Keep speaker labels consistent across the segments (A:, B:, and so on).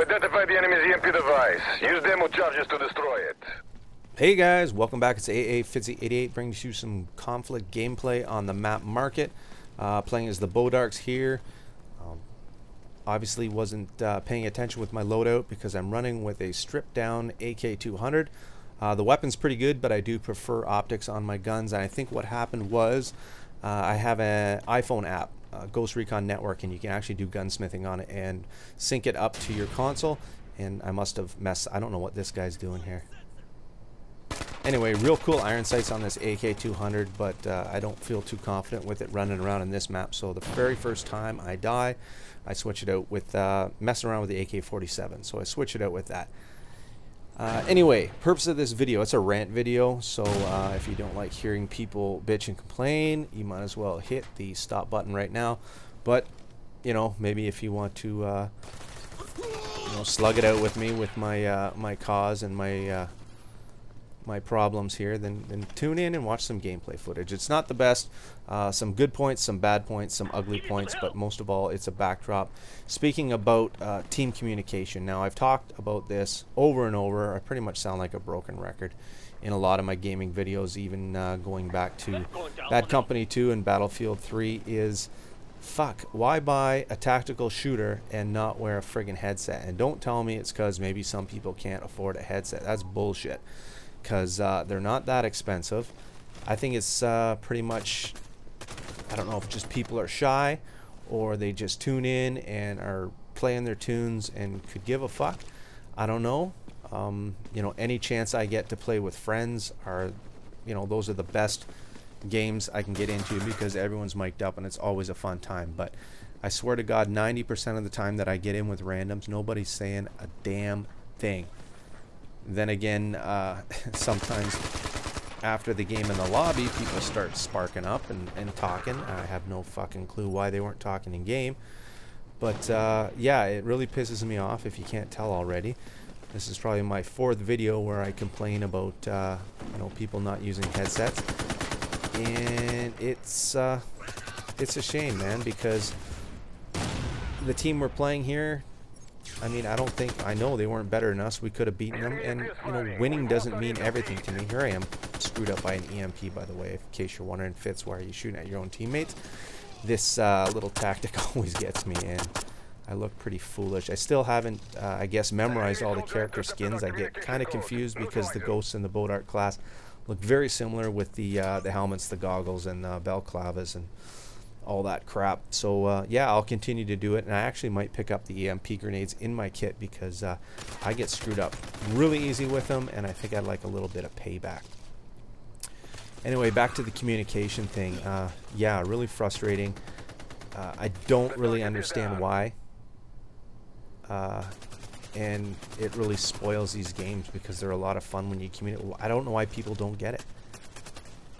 A: identified the enemy's EMP device. Use demo charges to destroy it.
B: Hey guys, welcome back. It's AA Fitzy88 bringing you some conflict gameplay on the map Market. Playing as the Bodarks here. Obviously wasn't paying attention with my loadout because I'm running with a stripped down AK-200. The weapon's pretty good, but I do prefer optics on my guns. And I think what happened was I have an iPhone app, Ghost Recon Network, and you can actually do gunsmithing on it and sync it up to your console. And I must have messed. I don't know what this guy's doing here. Anyway, real cool iron sights on this AK-200, but I don't feel too confident with it running around in this map. So the very first time I die, I switch it out with messing around with the AK-47. So I switch it out with that. Anyway, purpose of this video, it's a rant video. So if you don't like hearing people bitch and complain, you might as well hit the stop button right now. But, you know, maybe if you want to, you know, slug it out with me with my, my cause and my problems here, then tune in and watch some gameplay footage. It's not the best, some good points, some bad points, some ugly points, but most of all it's a backdrop. Speaking about team communication, now I've talked about this over and over. I pretty much sound like a broken record in a lot of my gaming videos, even going back to Bad Company 2 and Battlefield 3 is, fuck, why buy a tactical shooter and not wear a friggin' headset? And don't tell me it's because maybe some people can't afford a headset. That's bullshit. Because they're not that expensive. I think it's pretty much, I don't know if just people are shy or they just tune in and are playing their tunes and could give a fuck. I don't know. You know, any chance I get to play with friends are, you know, those are the best games I can get into because everyone's mic'd up and it's always a fun time. But I swear to God, 90% of the time that I get in with randoms, nobody's saying a damn thing. Then again, sometimes after the game in the lobby, people start sparking up and talking. I have no fucking clue why they weren't talking in game. But yeah, it really pisses me off if you can't tell already. This is probably my 4th video where I complain about you know, people not using headsets. And it's a shame, man, because the team we're playing here, I mean, I know they weren't better than us. We could have beaten them, and you know, winning doesn't mean everything to me. Here I am, screwed up by an EMP, by the way, in case you're wondering, Fitz, why are you shooting at your own teammates? This little tactic always gets me, and I look pretty foolish. I still haven't, I guess, memorized all the character skins. I get kind of confused because the ghosts in the Bodark class look very similar with the helmets, the goggles, and balaclavas, and all that crap. So yeah, I'll continue to do it, and I actually might pick up the EMP grenades in my kit because I get screwed up really easy with them, and I think I'd like a little bit of payback. Anyway, back to the communication thing. Yeah, really frustrating. I don't really understand why, and it really spoils these games because they're a lot of fun when you communicate. I don't know why people don't get it.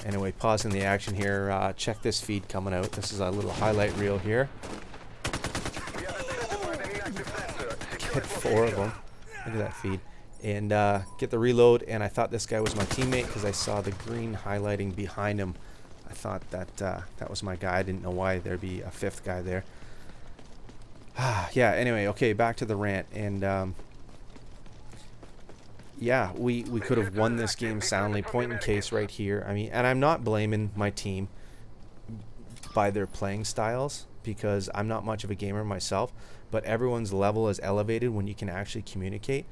B: Anyway, pausing the action here, check this feed coming out. This is a little highlight reel here. Get 4 of them. Look at that feed. And get the reload, and I thought this guy was my teammate because I saw the green highlighting behind him. I thought that that was my guy. I didn't know why there'd be a 5th guy there. Yeah, anyway, okay, back to the rant. And yeah, we could have won this game soundly. Point in case right here. I mean, and I'm not blaming my team by their playing styles because I'm not much of a gamer myself, but everyone's level is elevated when you can actually communicate.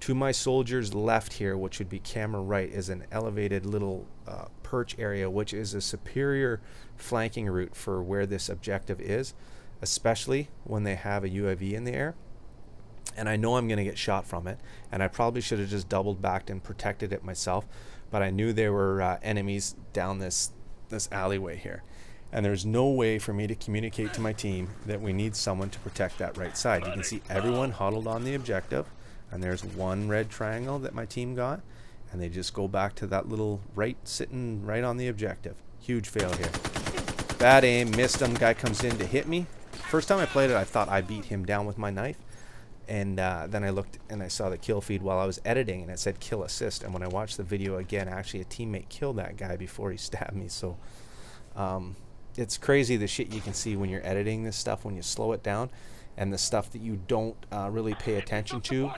B: To my soldiers left here, which would be camera right, is an elevated little perch area, which is a superior flanking route for where this objective is, especially when they have a UAV in the air. And I know I'm going to get shot from it, and I probably should have just doubled back and protected it myself, but I knew there were enemies down this alleyway here, and there's no way for me to communicate to my team that we need someone to protect that right side. You can see everyone huddled on the objective, and there's one red triangle that my team got, and they just go back to that little right, sitting right on the objective. Huge fail here. Bad aim, missed him, guy comes in to hit me. First time I played it, I thought I beat him down with my knife. And then I looked and I saw the kill feed while I was editing, and it said kill assist. And when I watched the video again, actually a teammate killed that guy before he stabbed me. So it's crazy the shit you can see when you're editing this stuff when you slow it down. and the stuff that you don't really pay attention to,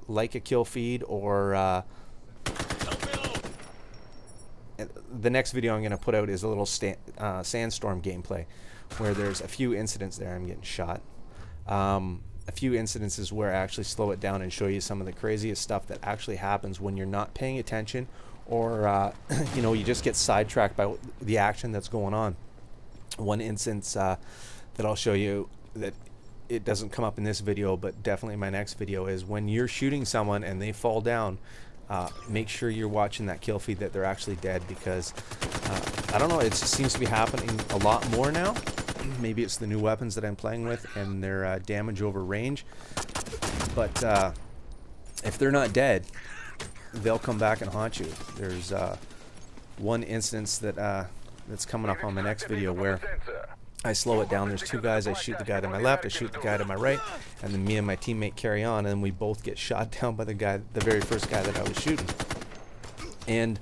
B: like a kill feed or the next video I'm going to put out is a little sandstorm gameplay where there's a few incidents there. I'm getting shot. A few incidences where I actually slow it down and show you some of the craziest stuff that actually happens when you're not paying attention, or you know, you just get sidetracked by the action that's going on. One instance that I'll show you that it doesn't come up in this video, but definitely in my next video, is when you're shooting someone and they fall down, make sure you're watching that kill feed that they're actually dead, because I don't know, it just seems to be happening a lot more now. Maybe it's the new weapons that I'm playing with and their damage over range, but if they're not dead, they'll come back and haunt you. There's one instance that that's coming up on my next video where I slow it down. There's two guys. I shoot the guy to my left, I shoot the guy to my right, and then me and my teammate carry on, and we both get shot down by the guy, the very first guy that I was shooting. And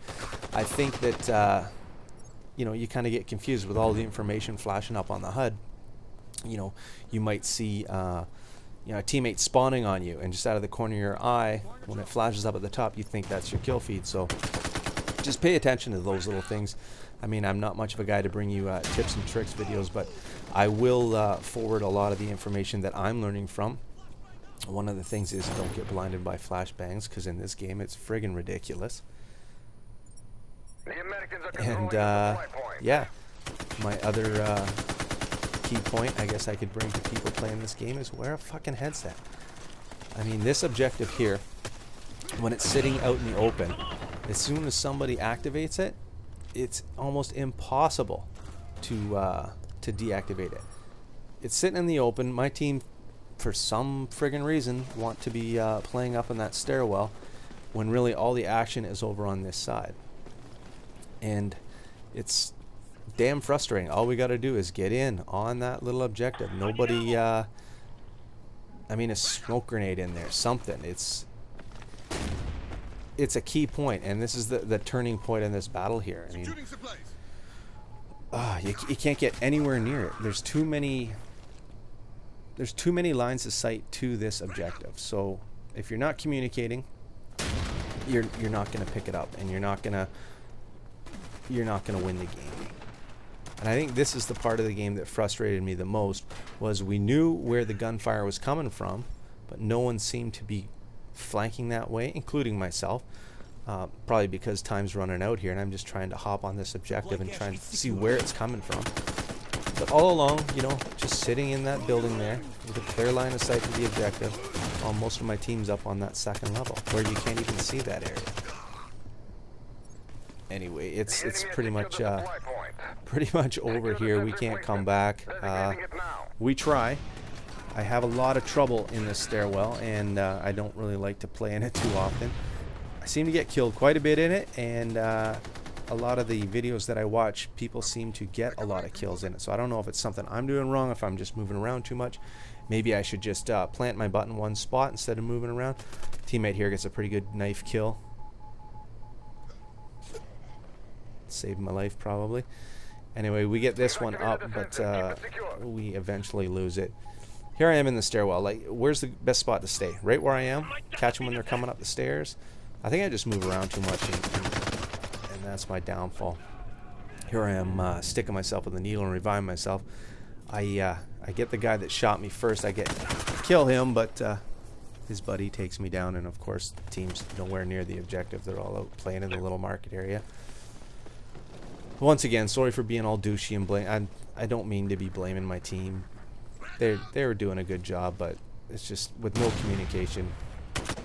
B: I think that you know, you kind of get confused with all the information flashing up on the HUD. You know, you might see you know, a teammate spawning on you, and just out of the corner of your eye, when it flashes up at the top, you think that's your kill feed. So just pay attention to those little things. I mean, I'm not much of a guy to bring you tips and tricks videos, but I will forward a lot of the information that I'm learning from. One of the things is don't get blinded by flashbangs, because in this game it's friggin' ridiculous. And yeah, my other key point I guess I could bring to people playing this game is wear a fucking headset. I mean, this objective here, when it's sitting out in the open, as soon as somebody activates it, it's almost impossible to deactivate it. It's sitting in the open. My team, for some friggin' reason, want to be playing up in that stairwell, when really all the action is over on this side. And it's damn frustrating. All we got to do is get in on that little objective. Nobody, I mean, a smoke grenade in there, something. It's a key point, and this is the turning point in this battle here. I mean, you can't get anywhere near it. There's too many lines of sight to this objective. So if you're not communicating, you're not going to pick it up, and you're not going to win the game. And I think this is the part of the game that frustrated me the most, was we knew where the gunfire was coming from, but no one seemed to be flanking that way, including myself. Probably because time's running out here and I'm just trying to hop on this objective and trying to see where it's coming from. But all along, you know, just sitting in that building there with a clear line of sight to the objective, while most of my team's up on that second level where you can't even see that area. Anyway, it's pretty much over here. We can't come back. We try. I have a lot of trouble in this stairwell, and I don't really like to play in it too often. I seem to get killed quite a bit in it, and a lot of the videos that I watch, people seem to get a lot of kills in it. So I don't know if it's something I'm doing wrong, if I'm just moving around too much. Maybe I should just plant my butt in one spot instead of moving around. Teammate here gets a pretty good knife kill. Saved my life probably. Anyway, we get this one up, but we eventually lose it. Here I am in the stairwell. Like, where's the best spot to stay? Right where I am? Catch them when they're coming up the stairs? I think I just move around too much, and that's my downfall. Here I am sticking myself with a needle and reviving myself. I get the guy that shot me first. I kill him, but his buddy takes me down, and of course the team's nowhere near the objective. They're all out playing in the little market area. Once again, sorry for being all douchey and blame. I don't mean to be blaming my team. They were doing a good job, but it's just with no communication,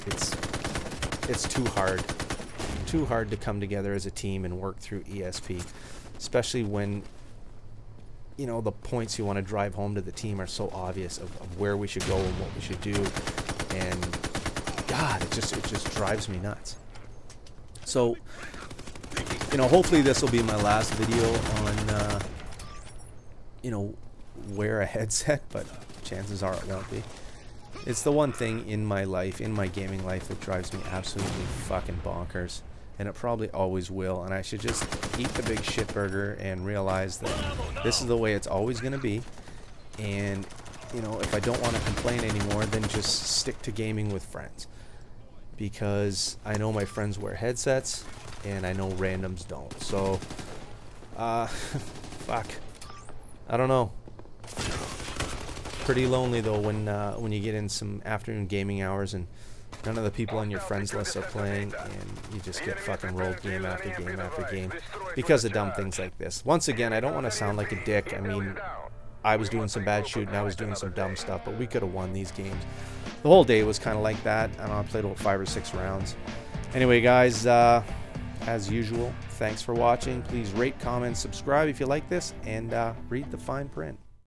B: it's too hard to come together as a team and work through ESP, especially when, you know, the points you want to drive home to the team are so obvious of where we should go and what we should do, and God, it just drives me nuts. So, you know, hopefully this will be my last video on, you know, wear a headset, but chances are it won't be. It's the one thing in my life, in my gaming life, that drives me absolutely fucking bonkers, and it probably always will, and I should just eat the big shit burger and realize that this is the way it's always going to be, and you know, if I don't want to complain anymore, then just stick to gaming with friends. Because I know my friends wear headsets, and I know randoms don't. So, fuck. I don't know. Pretty lonely though when you get in some afternoon gaming hours and none of the people on your friends list are playing, and you just get fucking rolled game after game after game because of dumb things like this. Once again, I don't want to sound like a dick. I mean, I was doing some bad shooting, I was doing some dumb stuff, but we could have won these games. The whole day was kind of like that. I don't know, I played about 5 or 6 rounds. Anyway, guys, as usual, thanks for watching. Please rate, comment, subscribe if you like this, and read the fine print.